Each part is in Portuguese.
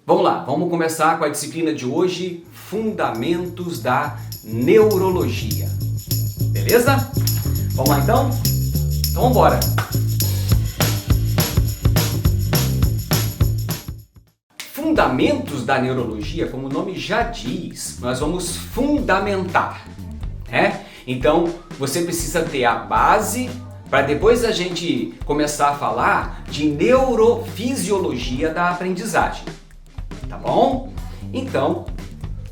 Vamos lá, vamos começar com a disciplina de hoje, Fundamentos da Neurologia. Beleza? Vamos lá então? Então vamos embora! Fundamentos da Neurologia, como o nome já diz, nós vamos fundamentar, né? Então você precisa ter a base para depois a gente começar a falar de neurofisiologia da aprendizagem. Tá bom? Então,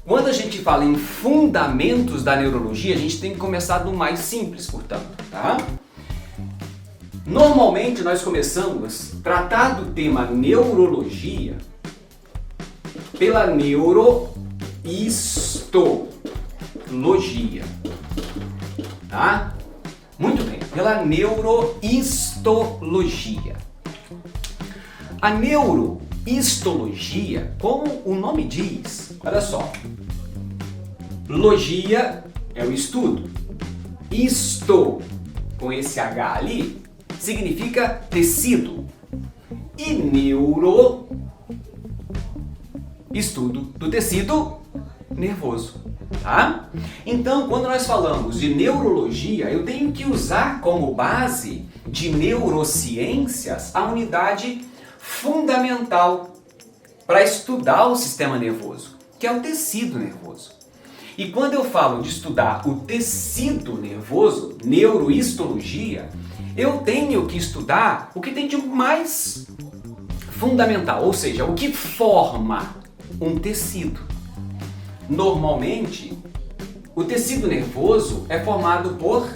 quando a gente fala em fundamentos da neurologia, a gente tem que começar do mais simples, portanto, tá? Normalmente nós começamos a tratar do tema neurologia pela neurohistologia, tá? Muito bem, pela neurohistologia. A neurohistologia, como o nome diz, olha só, logia é o estudo, histo, com esse H ali, significa tecido, e neuro, estudo do tecido nervoso, tá? Então, quando nós falamos de neurologia, eu tenho que usar como base de neurociências a unidade fundamental para estudar o sistema nervoso, que é o tecido nervoso. E quando eu falo de estudar o tecido nervoso, neurohistologia, eu tenho que estudar o que tem de mais fundamental, ou seja, o que forma um tecido. Normalmente, o tecido nervoso é formado por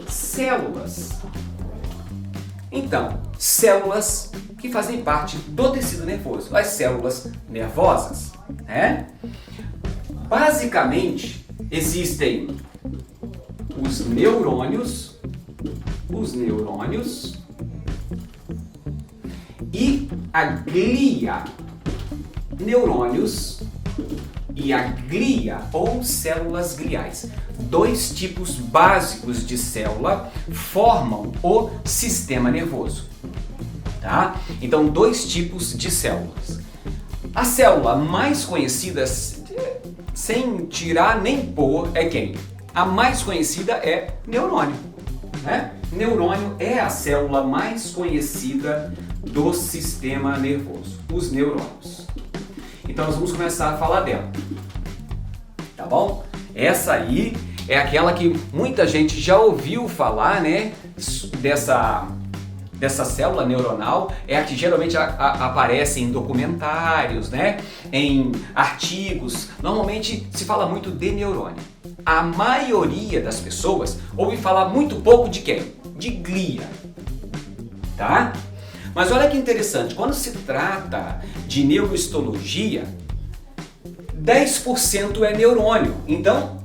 células. Então, células que fazem parte do tecido nervoso, as células nervosas, né? Basicamente, existem os neurônios e a glia. Neurônios e a glia, ou células gliais. Dois tipos básicos de célula formam o sistema nervoso, tá? Então, dois tipos de células. A célula mais conhecida, sem tirar nem pôr, é quem? A mais conhecida é neurônio, né? Neurônio é a célula mais conhecida do sistema nervoso, os neurônios. Então nós vamos começar a falar dela, tá bom? Essa aí é aquela que muita gente já ouviu falar, né? Dessa célula neuronal, é a que geralmente aparece em documentários, né? Em artigos. Normalmente se fala muito de neurônio. A maioria das pessoas ouve falar muito pouco de quem? De glia, tá? Mas olha que interessante, quando se trata de neurohistologia, 10% é neurônio. Então,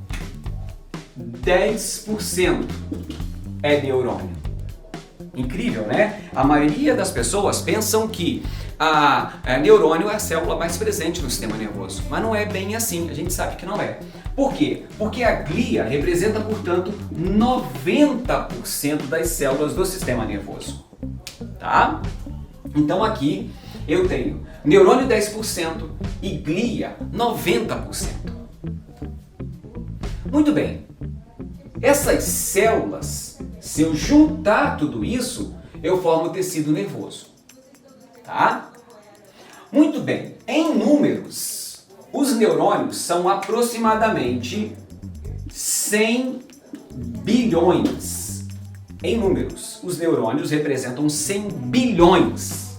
10% é neurônio. Incrível, né? A maioria das pessoas pensam que a neurônio é a célula mais presente no sistema nervoso. Mas não é bem assim, a gente sabe que não é. Por quê? Porque a glia representa, portanto, 90% das células do sistema nervoso. Tá? Então aqui eu tenho neurônio 10% e glia 90%. Muito bem. Essas células, se eu juntar tudo isso, eu formo o tecido nervoso. Tá? Muito bem. Em números, os neurônios são aproximadamente 100 bilhões. Em números, os neurônios representam 100 bilhões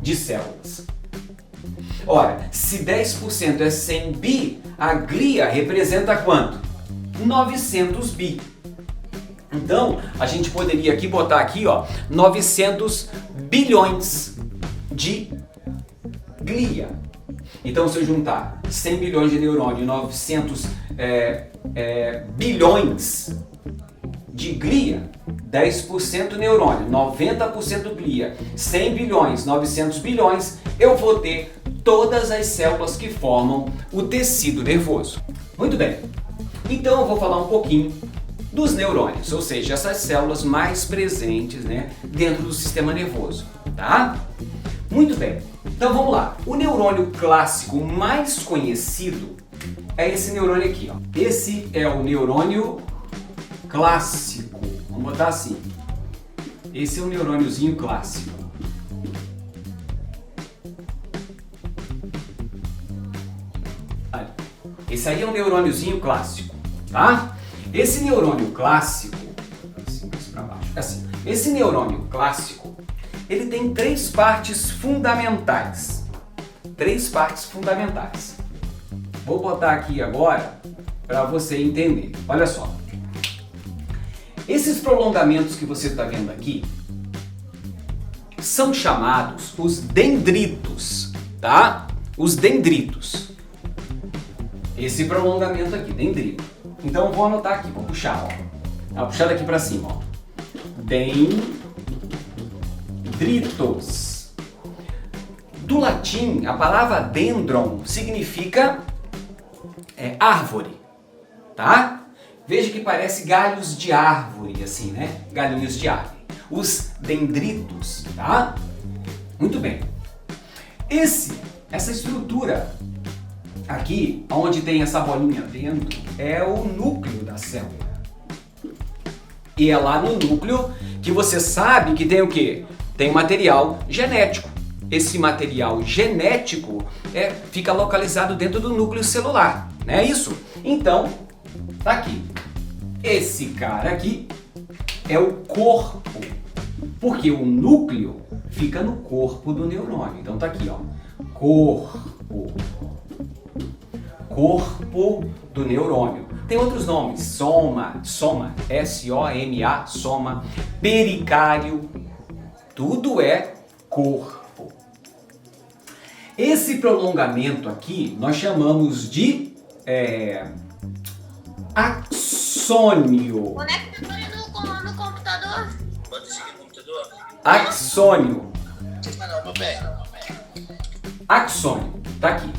de células. Ora, se 10% é 100 bi, a glia representa quanto? 900 bi. Então, a gente poderia aqui botar aqui, ó, 900 bilhões de glia. Então, se eu juntar 100 bilhões de neurônio e 900 bilhões de glia, 10% neurônio, 90% glia, 100 bilhões, 900 bilhões, eu vou ter todas as células que formam o tecido nervoso. Muito bem, então eu vou falar um pouquinho dos neurônios, ou seja, essas células mais presentes, né, dentro do sistema nervoso, tá? Muito bem. Então vamos lá. O neurônio clássico mais conhecido é esse neurônio aqui, ó. Esse é o neurônio clássico. Vamos botar assim. Esse é o neurôniozinho clássico. Esse aí é um neurôniozinho clássico, tá? Esse neurônio clássico, assim, mais pra baixo, assim. Esse neurônio clássico, ele tem três partes fundamentais. Três partes fundamentais. Vou botar aqui agora para você entender. Olha só. Esses prolongamentos que você está vendo aqui são chamados os dendritos, tá? Os dendritos. Esse prolongamento aqui, dendrito. Então eu vou anotar aqui, vou puxar, ó. Vou puxar daqui para cima, ó. Dendritos. Do latim, a palavra dendron significa árvore, tá? Veja que parece galhos de árvore, assim, né? Galinhos de árvore. Os dendritos, tá? Muito bem. Essa estrutura aqui, onde tem essa bolinha dentro, é o núcleo da célula. E é lá no núcleo que você sabe que tem o quê? Tem material genético. Esse material genético fica localizado dentro do núcleo celular, não é isso? Então, tá aqui. Esse cara aqui é o corpo, porque o núcleo fica no corpo do neurônio. Então tá aqui, ó. Corpo do neurônio. Tem outros nomes, soma, S-O-M-A, soma, pericárdio, tudo é corpo. Esse prolongamento aqui nós chamamos de axônio. Conecta no computador. Pode seguir no computador. Axônio. Axônio, tá aqui.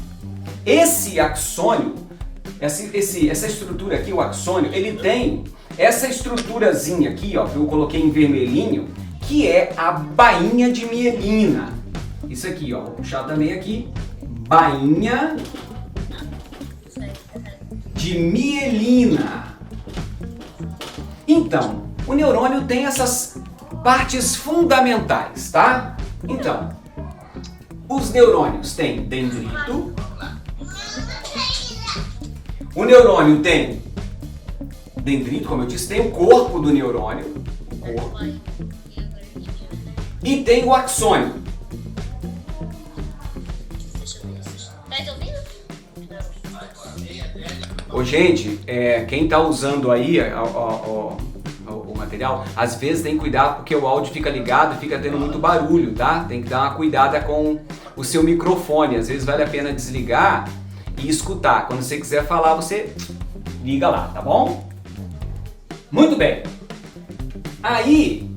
Esse axônio, essa estrutura aqui, o axônio, ele tem essa estruturazinha aqui, ó, que eu coloquei em vermelhinho, que é a bainha de mielina. Isso aqui, ó, vou puxar também aqui, bainha de mielina. Então, o neurônio tem essas partes fundamentais, tá? Então, os neurônios têm dendrito. O neurônio tem dendrito, como eu disse, tem o corpo do neurônio, e tem o axônio. Ô, gente, quem está usando aí o material, às vezes tem que cuidar porque o áudio fica ligado e fica tendo muito barulho, tá? Tem que dar uma cuidada com o seu microfone. Às vezes vale a pena desligar e escutar. Quando você quiser falar, você liga lá, tá bom? Muito bem. Aí,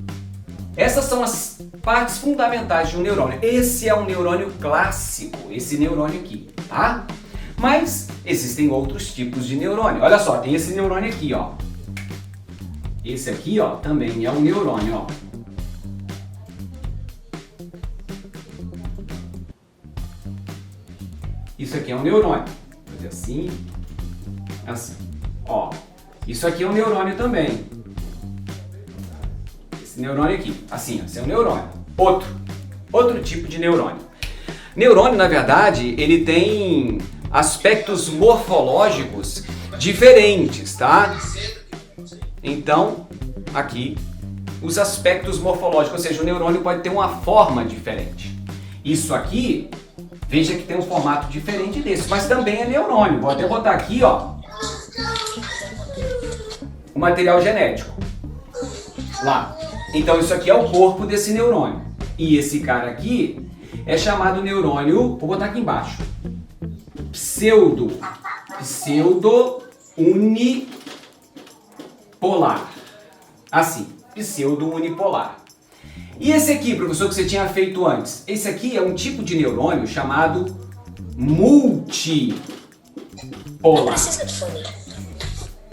essas são as partes fundamentais de um neurônio. Esse é um neurônio clássico, esse neurônio aqui, tá? Mas existem outros tipos de neurônio. Olha só, tem esse neurônio aqui, ó. Esse aqui, ó, também é um neurônio, ó. Isso aqui é um neurônio. Vou fazer assim, assim. Ó, isso aqui é um neurônio também. Esse neurônio aqui, assim, ó, esse é um neurônio. Outro tipo de neurônio. Neurônio, na verdade, ele tem aspectos morfológicos diferentes, tá? Então, aqui, os aspectos morfológicos, ou seja, o neurônio pode ter uma forma diferente. Isso aqui, veja que tem um formato diferente desse, mas também é neurônio. Vou até botar aqui, ó, o material genético. Lá. Então, isso aqui é o corpo desse neurônio. E esse cara aqui é chamado neurônio, vou botar aqui embaixo, pseudo-unipolar. Assim, pseudo-unipolar. E esse aqui, professor, que você tinha feito antes? Esse aqui é um tipo de neurônio chamado multipolar.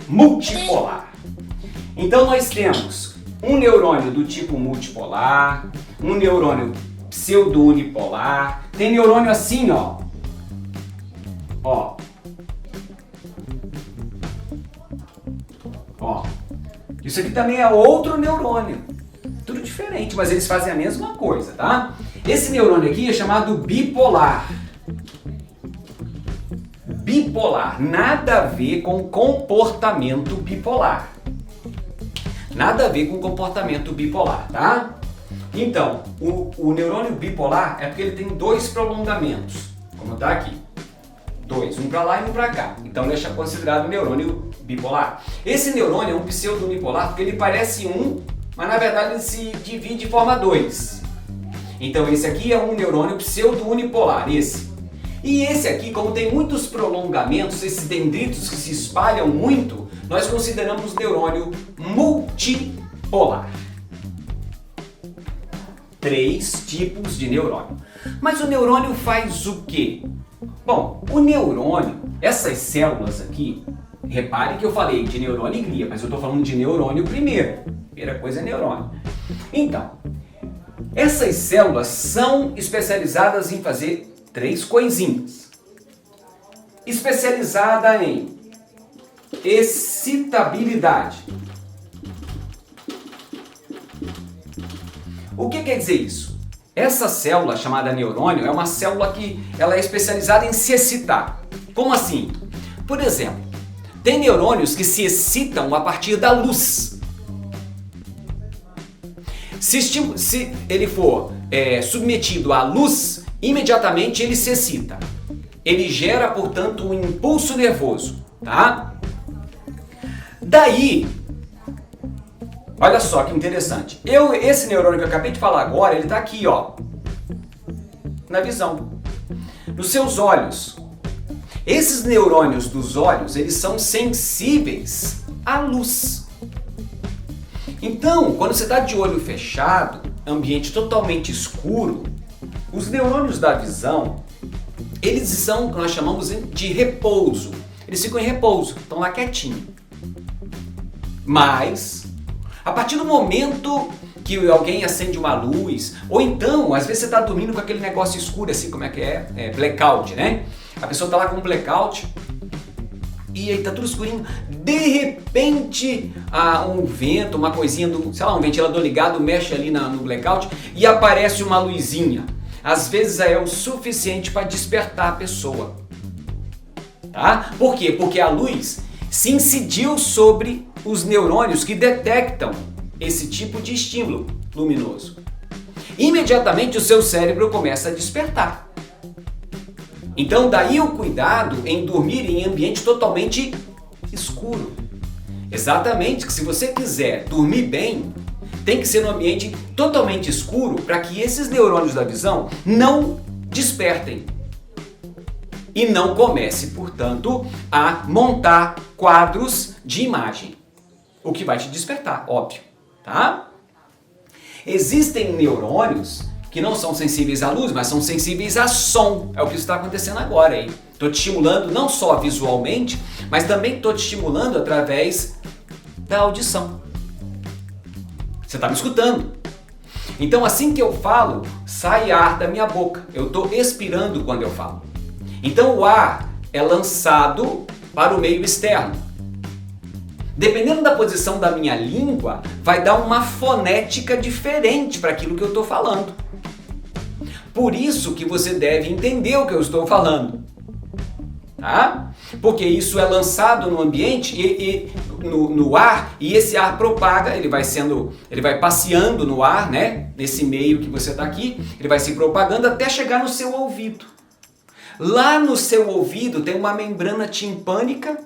Multipolar. Então nós temos um neurônio do tipo multipolar, um neurônio pseudo-unipolar. Tem neurônio assim, ó. Ó. Ó. Isso aqui também é outro neurônio. Tudo diferente, mas eles fazem a mesma coisa, tá? Esse neurônio aqui é chamado bipolar. Bipolar, nada a ver com comportamento bipolar. Nada a ver com comportamento bipolar, tá? Então, o neurônio bipolar é porque ele tem dois prolongamentos, como tá aqui. Dois, um para lá e um para cá. Então ele é considerado neurônio bipolar. Esse neurônio é um pseudo-unipolar porque ele parece um, mas na verdade ele se divide de forma 2. Então esse aqui é um neurônio pseudo-unipolar, esse. E esse aqui, como tem muitos prolongamentos, esses dendritos que se espalham muito, nós consideramos neurônio multipolar. 3 tipos de neurônio. Mas o neurônio faz o quê? Bom, o neurônio, essas células aqui, repare que eu falei de neurônio e glia, mas eu estou falando de neurônio primeiro. Primeira coisa é neurônio. Então, essas células são especializadas em fazer 3 coisinhas. Especializada em excitabilidade. O que quer dizer isso? Essa célula chamada neurônio é uma célula que ela é especializada em se excitar. Como assim? Por exemplo, tem neurônios que se excitam a partir da luz. Se ele for submetido à luz, imediatamente ele se excita. Ele gera, portanto, um impulso nervoso, tá? Daí, olha só que interessante. Esse neurônio que eu acabei de falar agora, ele está aqui, ó, na visão, nos seus olhos. Esses neurônios dos olhos, eles são sensíveis à luz. Então, quando você está de olho fechado, ambiente totalmente escuro, os neurônios da visão, eles são o que nós chamamos de repouso. Eles ficam em repouso, estão lá quietinho. Mas, a partir do momento que alguém acende uma luz, ou então, às vezes você está dormindo com aquele negócio escuro, assim, como é que é? Blackout, né? A pessoa está lá com um blackout e aí tá tudo escurinho. De repente, um vento, uma coisinha, um ventilador ligado, mexe ali no blackout e aparece uma luzinha. Às vezes é o suficiente para despertar a pessoa. Tá? Por quê? Porque a luz se incidiu sobre os neurônios que detectam esse tipo de estímulo luminoso. Imediatamente o seu cérebro começa a despertar. Então daí o cuidado em dormir em ambiente totalmente escuro. Exatamente, que se você quiser dormir bem, tem que ser num ambiente totalmente escuro para que esses neurônios da visão não despertem. E não comece, portanto, a montar quadros de imagem. O que vai te despertar, óbvio, tá? Existem neurônios que não são sensíveis à luz, mas são sensíveis a som. É o que está acontecendo agora aí. Estou te estimulando não só visualmente, mas também estou te estimulando através da audição. Você está me escutando. Então assim que eu falo, sai ar da minha boca. Eu estou expirando quando eu falo. Então o ar é lançado para o meio externo. Dependendo da posição da minha língua, vai dar uma fonética diferente para aquilo que eu estou falando. Por isso que você deve entender o que eu estou falando. Tá? Porque isso é lançado no ambiente no ar, e esse ar propaga, ele vai passeando no ar, né? Nesse meio que você está aqui, ele vai se propagando até chegar no seu ouvido. Lá no seu ouvido tem uma membrana timpânica,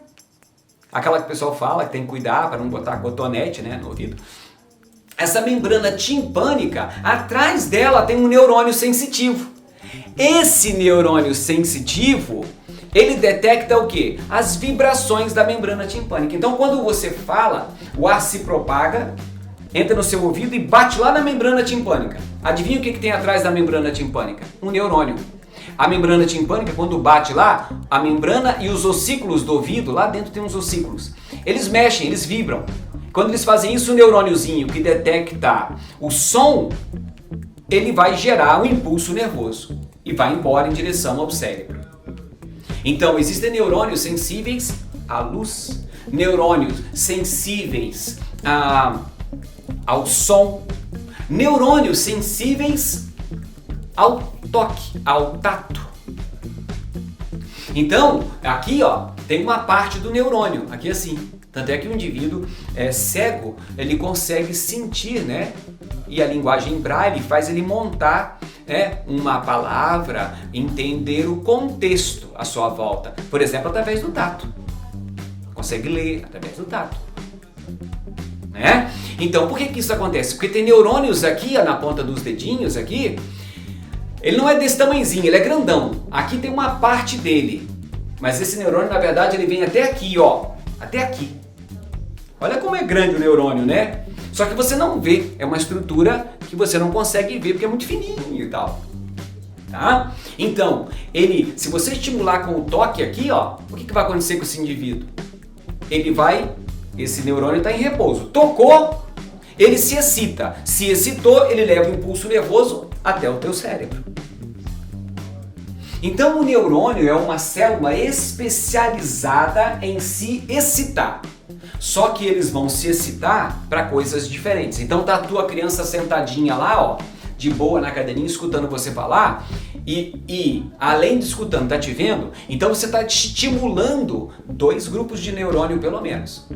aquela que o pessoal fala que tem que cuidar para não botar cotonete, né, no ouvido. Essa membrana timpânica, atrás dela tem um neurônio sensitivo. Esse neurônio sensitivo, ele detecta o quê? As vibrações da membrana timpânica. Então, quando você fala, o ar se propaga, entra no seu ouvido e bate lá na membrana timpânica. Adivinha o que tem atrás da membrana timpânica? Um neurônio. A membrana timpânica, quando bate lá, a membrana e os ossículos do ouvido, lá dentro tem uns ossículos. Eles mexem, eles vibram. Quando eles fazem isso, o neurôniozinho que detecta o som, ele vai gerar um impulso nervoso e vai embora em direção ao cérebro. Então, existem neurônios sensíveis à luz, neurônios sensíveis ao som, neurônios sensíveis ao toque, ao tato. Então, aqui ó, tem uma parte do neurônio, aqui assim. Tanto é que o indivíduo cego, ele consegue sentir, né? E a linguagem braille faz ele montar uma palavra, entender o contexto à sua volta. Por exemplo, através do tato. Consegue ler através do tato. Né? Então, por que isso acontece? Porque tem neurônios aqui, ó, na ponta dos dedinhos aqui. Ele não é desse tamanhozinho, ele é grandão. Aqui tem uma parte dele. Mas esse neurônio, na verdade, ele vem até aqui, ó. Até aqui. Olha como é grande o neurônio, né? Só que você não vê. É uma estrutura que você não consegue ver porque é muito fininho e tal. Tá? Então, se você estimular com o toque aqui, ó, o que vai acontecer com esse indivíduo? Esse neurônio está em repouso. Tocou, ele se excita. Se excitou, ele leva o impulso nervoso até o teu cérebro. Então o neurônio é uma célula especializada em se excitar. Só que eles vão se excitar para coisas diferentes. Então tá a tua criança sentadinha lá, ó, de boa na cadeirinha, escutando você falar, e além de escutando, tá te vendo, então você está estimulando 2 grupos de neurônio pelo menos.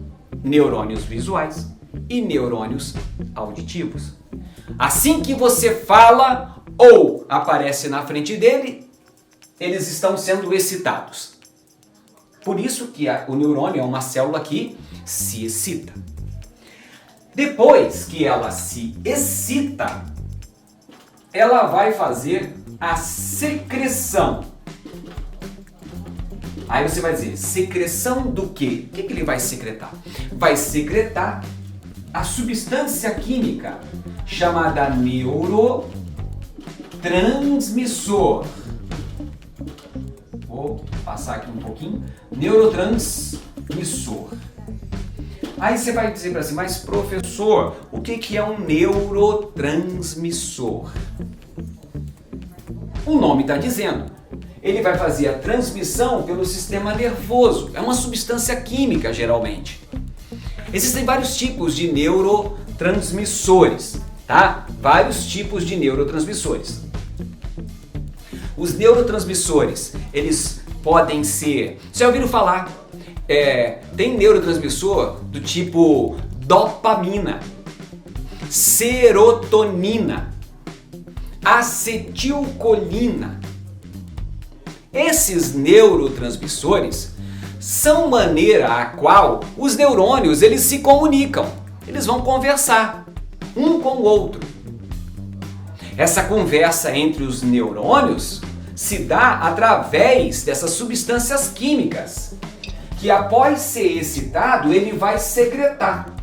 Neurônios visuais e neurônios auditivos. Assim que você fala ou aparece na frente dele, eles estão sendo excitados. Por isso que o neurônio é uma célula que se excita. Depois que ela se excita, ela vai fazer a secreção. Aí você vai dizer, secreção do quê? O que ele vai secretar? Vai secretar a substância química chamada neurotransmissor. Vou passar aqui um pouquinho. Neurotransmissor. Aí você vai dizer para si, mas professor, o que é um neurotransmissor? O nome está dizendo. Ele vai fazer a transmissão pelo sistema nervoso. É uma substância química, geralmente. Existem vários tipos de neurotransmissores, tá? Vários tipos de neurotransmissores. Os neurotransmissores, eles podem ser... Vocês já ouviram falar? Tem neurotransmissor do tipo dopamina, serotonina, acetilcolina. Esses neurotransmissores são maneira a qual os neurônios eles se comunicam. Eles vão conversar um com o outro. Essa conversa entre os neurônios se dá através dessas substâncias químicas, que após ser excitado, ele vai secretar.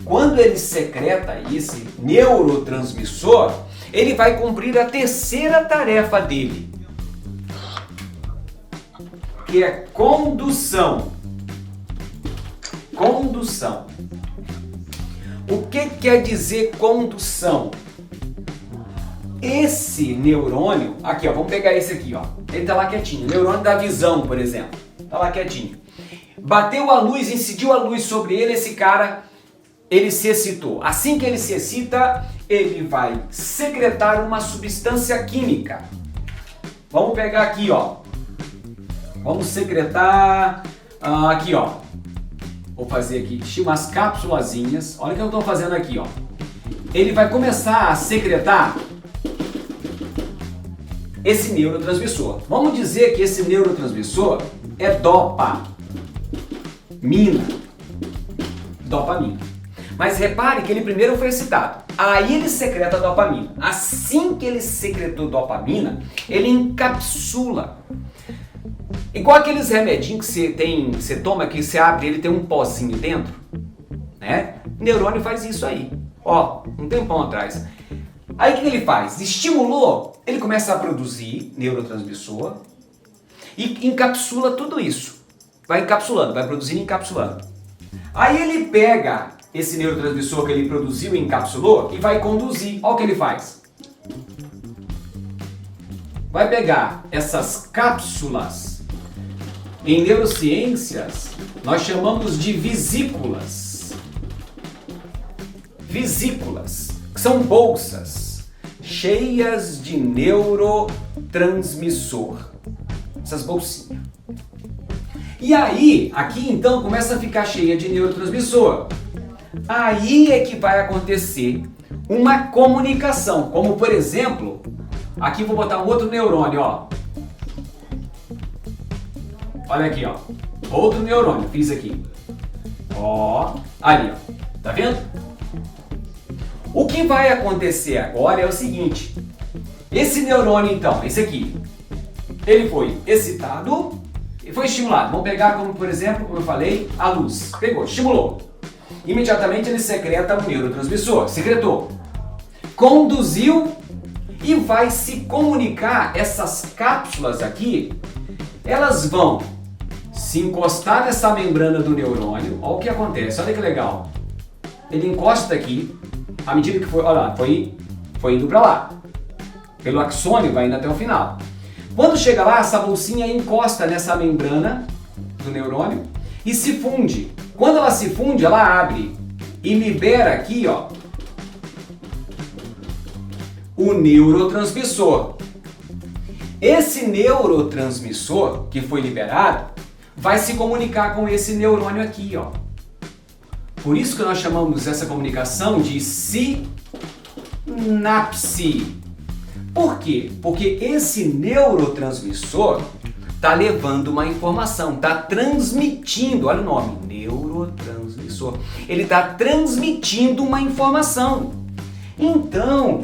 Quando ele secreta esse neurotransmissor, ele vai cumprir a terceira tarefa dele, que é condução. Condução. O que quer dizer condução? Esse neurônio, aqui ó, vamos pegar esse aqui ó, ele tá lá quietinho, neurônio da visão, por exemplo, tá lá quietinho. Bateu a luz, incidiu a luz sobre ele, esse cara, ele se excitou. Assim que ele se excita, ele vai secretar uma substância química. Vamos pegar aqui ó, vamos secretar, aqui ó, vou fazer aqui umas cápsulazinhas, olha o que eu estou fazendo aqui ó. Ele vai começar a secretar esse neurotransmissor. Vamos dizer que esse neurotransmissor é dopamina. Dopamina. Mas repare que ele primeiro foi excitado. Aí ele secreta dopamina. Assim que ele secretou dopamina, ele encapsula. Igual aqueles remedinhos que você toma, que você abre ele tem um pozinho dentro, né? O neurônio faz isso aí. Ó, um tempão atrás. Aí o que ele faz? Estimulou, ele começa a produzir neurotransmissor e encapsula tudo isso. Vai encapsulando, vai produzindo e encapsulando. Aí ele pega esse neurotransmissor que ele produziu e encapsulou e vai conduzir. Olha o que ele faz. Vai pegar essas cápsulas. Em neurociências, nós chamamos de vesículas. Vesículas, que são bolsas cheias de neurotransmissor. Essas bolsinhas. E aí, aqui então começa a ficar cheia de neurotransmissor. Aí é que vai acontecer uma comunicação, como por exemplo, aqui vou botar um outro neurônio, ó. Olha aqui, ó. Outro neurônio, fiz aqui. Ó, ali, ó. Tá vendo? O que vai acontecer agora é o seguinte. Esse neurônio então, esse aqui, ele foi excitado e foi estimulado. Vamos pegar como, por exemplo, como eu falei, a luz. Pegou, estimulou. Imediatamente ele secreta um neurotransmissor. Secretou. Conduziu e vai se comunicar. Essas cápsulas aqui, elas vão se encostar nessa membrana do neurônio. Olha o que acontece, olha que legal. Ele encosta aqui, à medida que foi, olha lá, foi indo para lá. Pelo axônio vai indo até o final. Quando chega lá, essa bolsinha encosta nessa membrana do neurônio e se funde. Quando ela se funde, ela abre e libera aqui, ó, o neurotransmissor. Esse neurotransmissor que foi liberado vai se comunicar com esse neurônio aqui, ó. Por isso que nós chamamos essa comunicação de sinapse. Por quê? Porque esse neurotransmissor está levando uma informação, está transmitindo, olha o nome, neurotransmissor. Ele está transmitindo uma informação. Então,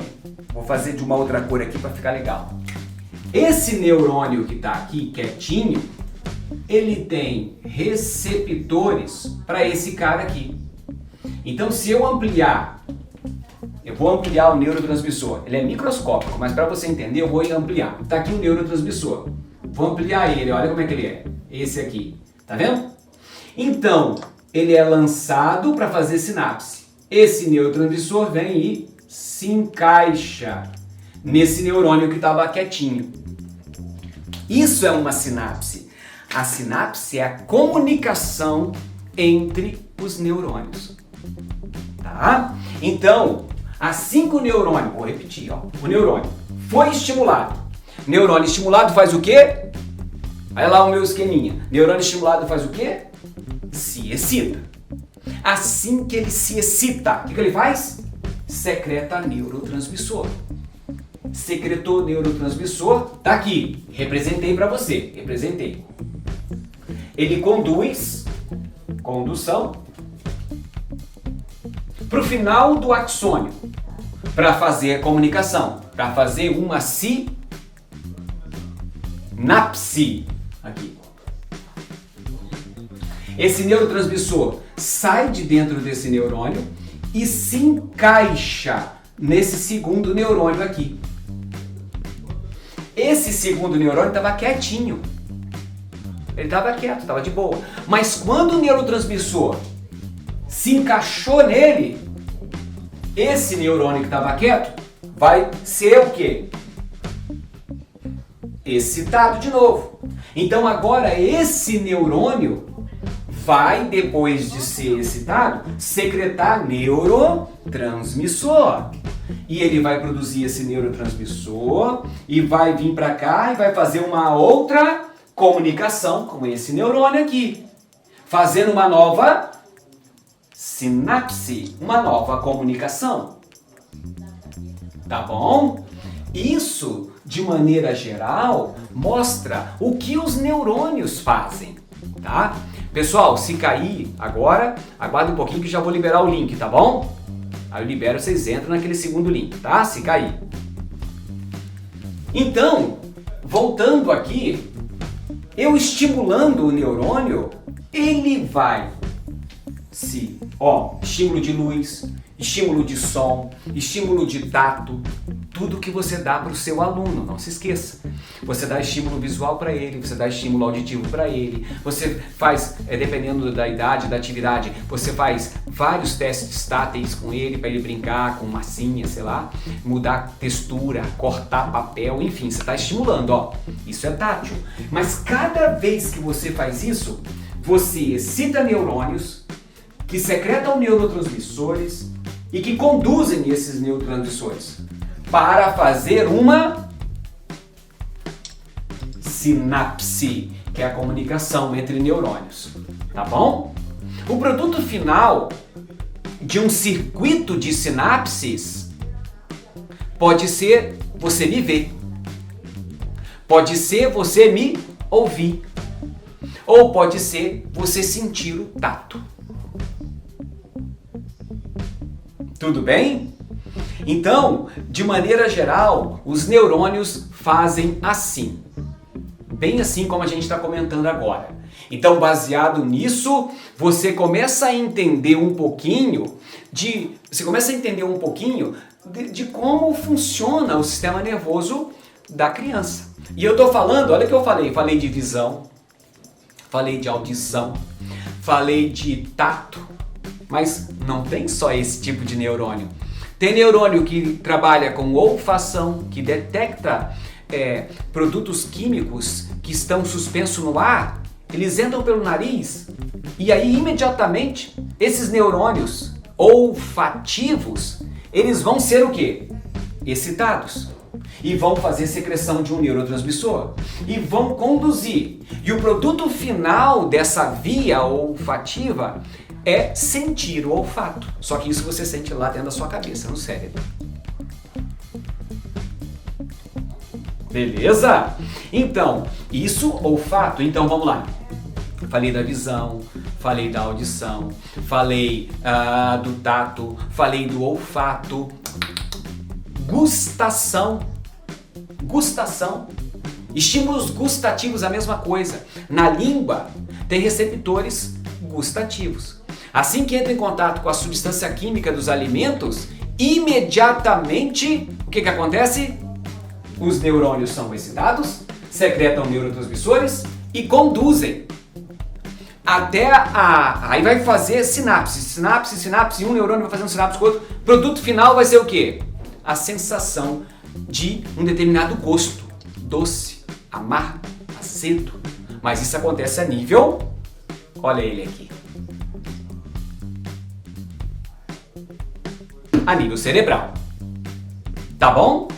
vou fazer de uma outra cor aqui para ficar legal. Esse neurônio que está aqui quietinho, ele tem receptores para esse cara aqui. Então, se eu ampliar, eu vou ampliar o neurotransmissor. Ele é microscópico, mas para você entender, eu vou ampliar. Está aqui o neurotransmissor. Vou ampliar ele, olha como é que ele é. Esse aqui, tá vendo? Então, ele é lançado para fazer sinapse. Esse neurotransmissor vem e se encaixa nesse neurônio que estava quietinho. Isso é uma sinapse. A sinapse é a comunicação entre os neurônios. Tá? Então, assim que o neurônio, vou repetir, ó, o neurônio foi estimulado. Neurônio estimulado faz o quê? Olha lá o meu esqueminha. Neurônio estimulado faz o quê? Se excita. Assim que ele se excita, o que ele faz? Secreta neurotransmissor. Secretou neurotransmissor, tá aqui. Representei para você, representei. Ele conduz, condução, para o final do axônio, para fazer a comunicação, para fazer uma sinapse. Aqui. Esse neurotransmissor sai de dentro desse neurônio e se encaixa nesse segundo neurônio aqui. Esse segundo neurônio estava quietinho. Ele estava quieto, estava de boa. Mas quando o neurotransmissor se encaixou nele, esse neurônio que estava quieto vai ser o quê? Excitado de novo. Então agora esse neurônio vai, depois de ser excitado, secretar neurotransmissor. E ele vai produzir esse neurotransmissor e vai vir para cá e vai fazer uma outra comunicação com esse neurônio aqui, fazendo uma nova sinapse, uma nova comunicação. Tá bom? Isso, de maneira geral, mostra o que os neurônios fazem, tá? Pessoal, se cair agora, aguarda um pouquinho que já vou liberar o link, tá bom? Aí eu libero, vocês entram naquele segundo link, tá? Se cair. Então, voltando aqui, eu estimulando o neurônio, ele vai estímulo de luz, estímulo de som, estímulo de tato, tudo que você dá para o seu aluno, não se esqueça. Você dá estímulo visual para ele, você dá estímulo auditivo para ele, você faz, dependendo da idade, da atividade, você faz vários testes táteis com ele para ele brincar com massinha, sei lá, mudar textura, cortar papel, enfim, você está estimulando, ó. Isso é tátil. Mas cada vez que você faz isso, você excita neurônios que secretam neurotransmissores e que conduzem esses neurotransmissores para fazer uma sinapse, que é a comunicação entre neurônios, tá bom? O produto final de um circuito de sinapses pode ser você me ver, pode ser você me ouvir, ou pode ser você sentir o tato. Tudo bem? Então, de maneira geral, os neurônios fazem assim. Bem assim como a gente está comentando agora. Então, baseado nisso, você começa a entender um pouquinho de como funciona o sistema nervoso da criança. E eu estou falando, olha o que eu falei de visão, falei de audição, falei de tato, mas não tem só esse tipo de neurônio. Tem neurônio que trabalha com olfação, que detecta produtos químicos que estão suspensos no ar, eles entram pelo nariz e aí imediatamente esses neurônios olfativos, eles vão ser o quê? Excitados. E vão fazer secreção de um neurotransmissor e vão conduzir. E o produto final dessa via olfativa é sentir o olfato. Só que isso você sente lá dentro da sua cabeça, no cérebro. Beleza? Então, isso, olfato. Então, vamos lá. Falei da visão, falei da audição, falei do tato, falei do olfato. Gustação. Estímulos gustativos, a mesma coisa. Na língua, tem receptores gustativos. Assim que entra em contato com a substância química dos alimentos, imediatamente, o que acontece? Os neurônios são excitados, secretam neurotransmissores e conduzem até aí vai fazer sinapse, um neurônio vai fazendo sinapse com o outro. Produto final vai ser o quê? A sensação de um determinado gosto, doce, amargo, azedo. Mas isso acontece a nível, olha ele aqui, a nível cerebral. Tá bom?